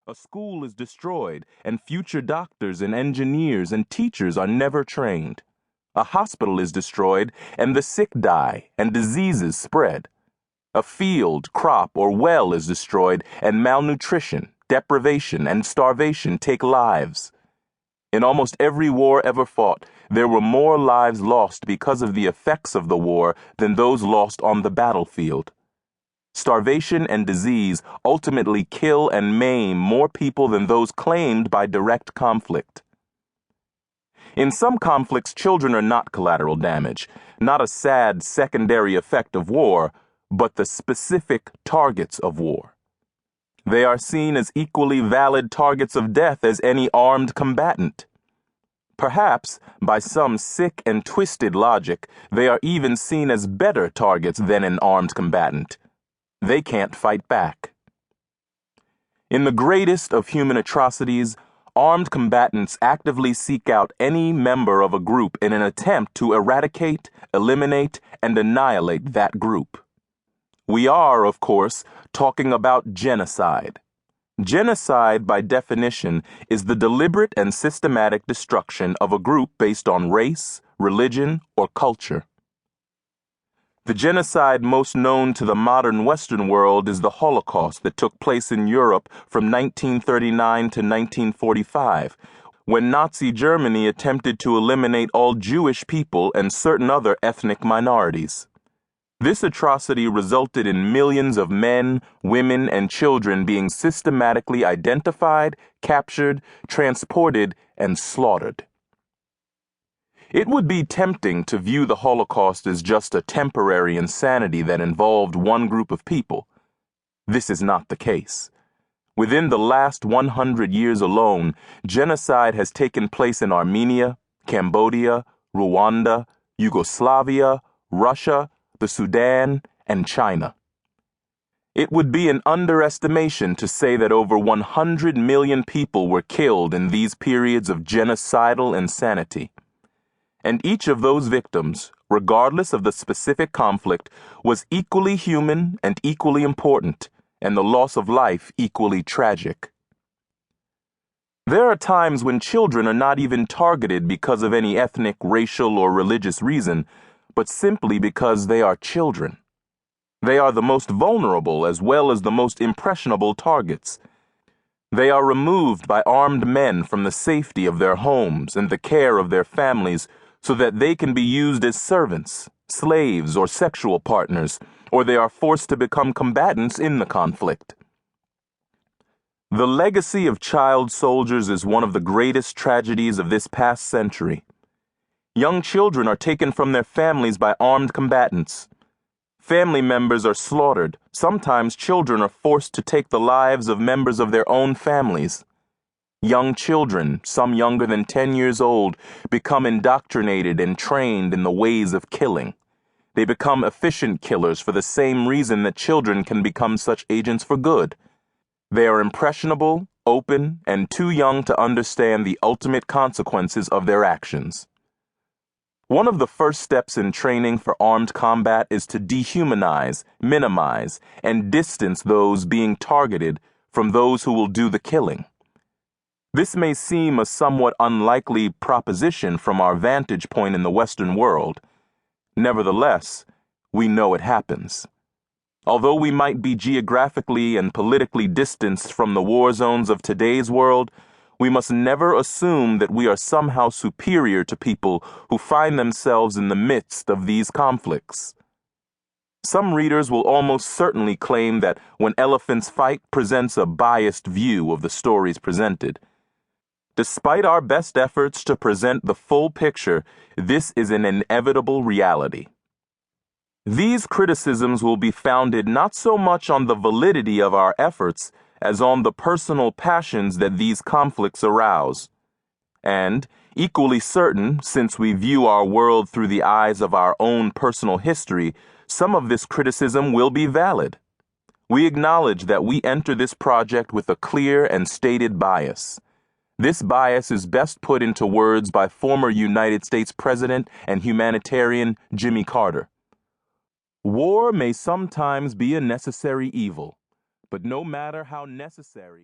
A school is destroyed, and future doctors and engineers and teachers are never trained. A hospital is destroyed, and the sick die, and diseases spread. A field, crop, or well is destroyed, and malnutrition, deprivation, and starvation take lives. In almost every war ever fought, there were more lives lost because of the effects of the war than those lost on the battlefield. Starvation and disease ultimately kill and maim more people than those claimed by direct conflict. In some conflicts, children are not collateral damage, not a sad secondary effect of war, but the specific targets of war. They are seen as equally valid targets of death as any armed combatant. Perhaps, by some sick and twisted logic, they are even seen as better targets than an armed combatant. They can't fight back. In the greatest of human atrocities, armed combatants actively seek out any member of a group in an attempt to eradicate, eliminate, and annihilate that group. We are, of course, talking about genocide. Genocide, by definition, is the deliberate and systematic destruction of a group based on race, religion, or culture. The genocide most known to the modern Western world is the Holocaust that took place in Europe from 1939 to 1945, when Nazi Germany attempted to eliminate all Jewish people and certain other ethnic minorities. This atrocity resulted in millions of men, women, and children being systematically identified, captured, transported, and slaughtered. It would be tempting to view the Holocaust as just a temporary insanity that involved one group of people. This is not the case. Within the last 100 years alone, genocide has taken place in Armenia, Cambodia, Rwanda, Yugoslavia, Russia, the Sudan, and China. It would be an underestimation to say that over 100 million people were killed in these periods of genocidal insanity. And each of those victims, regardless of the specific conflict, was equally human and equally important, and the loss of life equally tragic. There are times when children are not even targeted because of any ethnic, racial, or religious reason, but simply because they are children. They are the most vulnerable as well as the most impressionable targets. They are removed by armed men from the safety of their homes and the care of their families so that they can be used as servants, slaves, or sexual partners, or they are forced to become combatants in the conflict. The legacy of child soldiers is one of the greatest tragedies of this past century. Young children are taken from their families by armed combatants. Family members are slaughtered. Sometimes children are forced to take the lives of members of their own families. Young children, some younger than 10 years old, become indoctrinated and trained in the ways of killing. They become efficient killers for the same reason that children can become such agents for good. They are impressionable, open, and too young to understand the ultimate consequences of their actions. One of the first steps in training for armed combat is to dehumanize, minimize, and distance those being targeted from those who will do the killing. This may seem a somewhat unlikely proposition from our vantage point in the Western world. Nevertheless, we know it happens. Although we might be geographically and politically distanced from the war zones of today's world, we must never assume that we are somehow superior to people who find themselves in the midst of these conflicts. Some readers will almost certainly claim that When Elephants Fight presents a biased view of the stories presented. Despite our best efforts to present the full picture, this is an inevitable reality. These criticisms will be founded not so much on the validity of our efforts as on the personal passions that these conflicts arouse. And, equally certain, since we view our world through the eyes of our own personal history, some of this criticism will be valid. We acknowledge that we enter this project with a clear and stated bias. This bias is best put into words by former United States President and humanitarian Jimmy Carter. War may sometimes be a necessary evil, but no matter how necessary